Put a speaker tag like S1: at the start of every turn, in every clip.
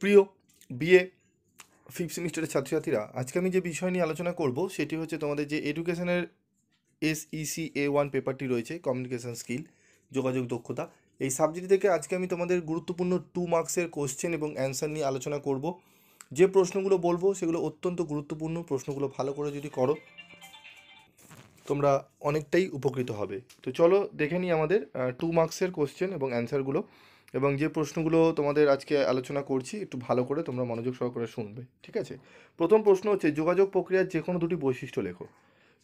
S1: প্রিয় BA fifth সেমিস্টারের ছাত্রছাত্রীরা, আজকে আমি যে বিষয় নিয়ে আলোচনা করব সেটি হচ্ছে তোমাদের যে এডুকেশনের SEC A1 পেপারটি রয়েছে, কমিউনিকেশন স্কিল, যোগাযোগ দক্ষতা। এই সাবজেক্ট থেকে আজকে আমি তোমাদের গুরুত্বপূর্ণ 2 মার্কসের কোশ্চেন এবং অ্যান্সার নিয়ে আলোচনা করব। যে প্রশ্নগুলো বলবো সেগুলো অত্যন্ত গুরুত্বপূর্ণ। প্রশ্নগুলো ভালো করে যদি করো তোমরা অনেকটাই উপকৃত হবে। তো চলো দেখে নিই আমাদের 2 মার্কসের কোশ্চেন এবং অ্যান্সারগুলো। এবং যে প্রশ্নগুলো তোমাদের আজকে আলোচনা করছি একটু ভালো করে তোমরা মনোযোগ সহকারে শুনবে, ঠিক আছে? প্রথম প্রশ্ন হচ্ছে, যোগাযোগ প্রক্রিয়ার যে কোনো দুটি বৈশিষ্ট্য লেখো।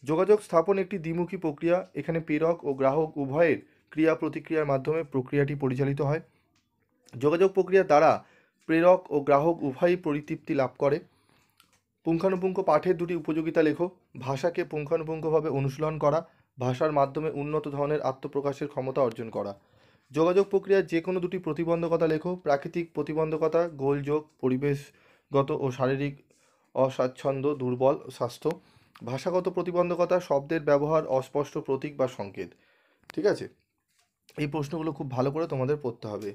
S1: যোগাযোগ স্থাপন একটি দ্বিমুখী প্রক্রিয়া। এখানে প্রেরক ও গ্রাহক উভয়ের ক্রিয়া প্রতিক্রিয়ার মাধ্যমে প্রক্রিয়াটি পরিচালিত হয়। যোগাযোগ প্রক্রিয়া দ্বারা প্রেরক ও গ্রাহক উভয়ই পরিতৃপ্তি লাভ করে। পুঙ্খানুপুঙ্খ পাঠের দুটি উপযোগিতা লেখো। ভাষাকে পুঙ্খানুপুঙ্খভাবে অনুশীলন করা, ভাষার মাধ্যমে উন্নত ধরনের আত্মপ্রকাশের ক্ষমতা অর্জন করা। যোগাযোগ প্রক্রিয়ার যে কোনো দুটি প্রতিবন্ধকতা লেখো। প্রাকৃতিক প্রতিবন্ধকতা, গোলযোগ, পরিবেশগত ও শারীরিক অস্বাচ্ছন্দ্য, দুর্বল স্বাস্থ্য। ভাষাগত প্রতিবন্ধকতা, শব্দের ব্যবহার, অস্পষ্ট প্রতীক বা সংকেত। ঠিক আছে, এই প্রশ্নগুলো খুব ভালো করে তোমাদের পড়তে হবে।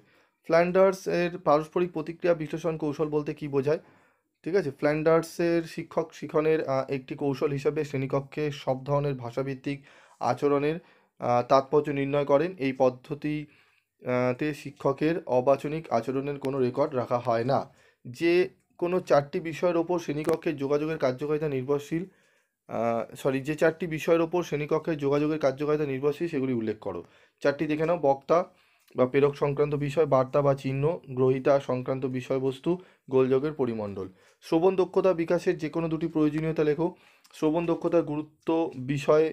S1: ফ্ল্যান্ডার্স এর পারস্পরিক প্রতিক্রিয়া বিশ্লেষণ কৌশল বলতে কী বোঝায়? ঠিক আছে, ফ্ল্যান্ডার্সের শিক্ষক শিক্ষণের একটি কৌশল হিসাবে শ্রেণীকক্ষে সব ধরনের ভাষাভিত্তিক আচরণের তাৎপর্য নির্ণয় করেন। এই পদ্ধতি তে শিক্ষকের অবাচনিক আচরণের কোনো রেকর্ড রাখা হয় না। যে কোনো 4টি বিষয়ের ওপর শ্রেণীকক্ষের যোগাযোগের কার্যকারিতা নির্ভরশীল, যে 4টি বিষয়ের ওপর শ্রেণীকক্ষের যোগাযোগের কার্যকারিতা নির্ভরশীল সেগুলি উল্লেখ করো। 4টি দেখে নাও: বক্তা বা প্রেরক সংক্রান্ত বিষয়, বার্তা বা চিহ্ন, গ্রহীতা সংক্রান্ত বিষয়বস্তু, গোলযোগের পরিমণ্ডল। শ্রবণ দক্ষতা বিকাশের যে কোনো দুটি প্রয়োজনীয়তা লেখো। শ্রবণ দক্ষতার গুরুত্ব বিষয়ে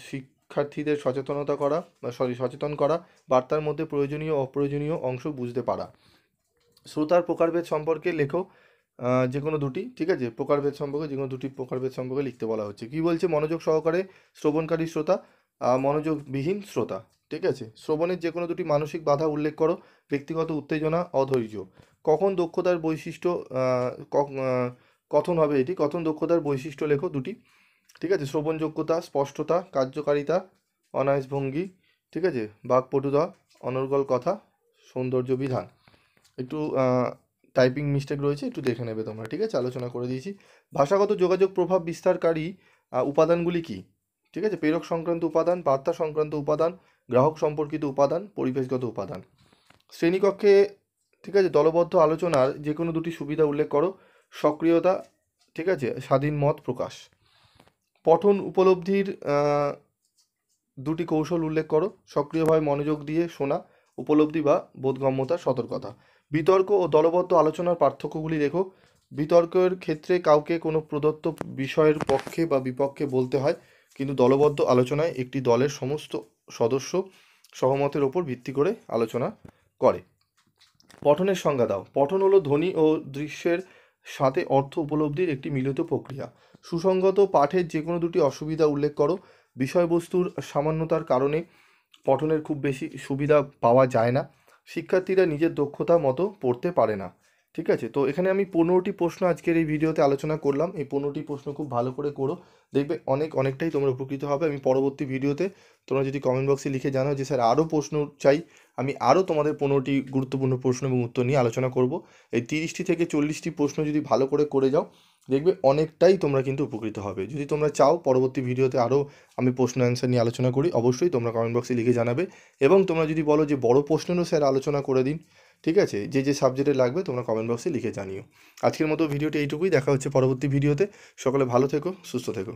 S1: শিক্ষার্থীদের সচেতন করা, বার্তার মধ্যে প্রয়োজনীয় অপ্রয়োজনীয় অংশ বুঝতে পারা। শ্রোতার প্রকারভেদ সম্পর্কে লেখো যে কোনো দুটি, ঠিক আছে? প্রকারভেদ সম্পর্কে যে কোনো দুটি প্রকারভেদ সম্পর্কে লিখতে বলা হচ্ছে। কি বলছে? মনোযোগ সহকারে শ্রবণকারী শ্রোতা, মনোযোগবিহীন শ্রোতা। ঠিক আছে, শ্রবণের যে কোনো দুটি মানসিক বাধা উল্লেখ করো। ব্যক্তিগত উত্তেজনা, অধৈর্য। কখন দক্ষতার বৈশিষ্ট্য কথন হবে এটি, কথন দক্ষতার বৈশিষ্ট্য লেখো দুটি। ঠিক আছে, শ্রবণযোগ্যতা, স্পষ্টতা, কার্যকারিতা, অনায়াস ভঙ্গি। ঠিক আছে, বাকপটুতা, অনর্গল কথা, সৌন্দর্য বিধান। একটু টাইপিং মিস্টেক রয়েছে, একটু দেখে নেবে তোমরা। ঠিক আছে, আলোচনা করে দিয়েছি। ভাষাগত যোগাযোগ প্রভাব বিস্তারকারী উপাদানগুলি কি? ঠিক আছে, প্রেরক সংক্রান্ত উপাদান, বার্তা সংক্রান্ত উপাদান, গ্রাহক সম্পর্কিত উপাদান, পরিবেশগত উপাদান। শ্রেণীকক্ষে, ঠিক আছে, দলবদ্ধ আলোচনার যে কোনো দুটি সুবিধা উল্লেখ করো। সক্রিয়তা, ঠিক আছে, স্বাধীন মত প্রকাশ। পঠন উপলব্ধির দুটি কৌশল উল্লেখ করো। সক্রিয়ভাবে মনোযোগ দিয়ে শোনা, উপলব্ধি বা বোধগম্যতা, সতর্কতা। বিতর্ক ও দলবদ্ধ আলোচনার পার্থক্যগুলি লেখো। বিতর্কের ক্ষেত্রে কাউকে কোনো প্রদত্ত বিষয়ের পক্ষে বা বিপক্ষে বলতে হয়, কিন্তু দলবদ্ধ আলোচনায় একটি দলের সমস্ত সদস্য সহমতের ওপর ভিত্তি করে আলোচনা করে। পঠনের সংজ্ঞা দাও। পঠন হলো ধ্বনি ও দৃশ্যের সাথে অর্থ উপলব্ধির একটি মিলিত প্রক্রিয়া। সুসংগত পাঠের যে কোনো দুটি অসুবিধা উল্লেখ করো। বিষয়বস্তুর সামান্যতার কারণে পঠনের খুব বেশি সুবিধা পাওয়া যায় না। শিক্ষার্থীরা নিজের দক্ষতা মতো পড়তে পারে না। ঠিক আছে, তো এখানে আমি 15টি প্রশ্ন আজকের এই ভিডিওতে আলোচনা করলাম। এই 15টি প্রশ্ন খুব ভালো করে করো, দেখবে অনেকটাই তোমরা উপকৃত হবে। আমি পরবর্তী ভিডিওতে তোমরা যদি কমেন্ট বক্সে লিখে জানাও যে স্যার আরও প্রশ্ন চাই, আমি আরও তোমাদের 15টি গুরুত্বপূর্ণ প্রশ্ন এবং উত্তর নিয়ে আলোচনা করব। এই 30টি থেকে 40টি প্রশ্ন যদি ভালো করে যাও, দেখবে অনেকটাই তোমরা কিন্তু উপকৃত হবে। যদি তোমরা চাও পরবর্তী ভিডিওতে আরও আমি প্রশ্ন অ্যান্সার নিয়ে আলোচনা করি, অবশ্যই তোমরা কমেন্ট বক্সে লিখে জানাবে। এবং তোমরা যদি বলো যে বড় প্রশ্নেরও স্যার আলোচনা করে দিন, ঠিক আছে, যে সাবজেক্টে লাগবে তোমরা কমেন্ট বক্সে লিখে জানিও। আজকের মতো ভিডিওটি এইটুকুই, দেখা হচ্ছে পরবর্তী ভিডিওতে। সকলে ভালো থেকো, সুস্থ থেকো।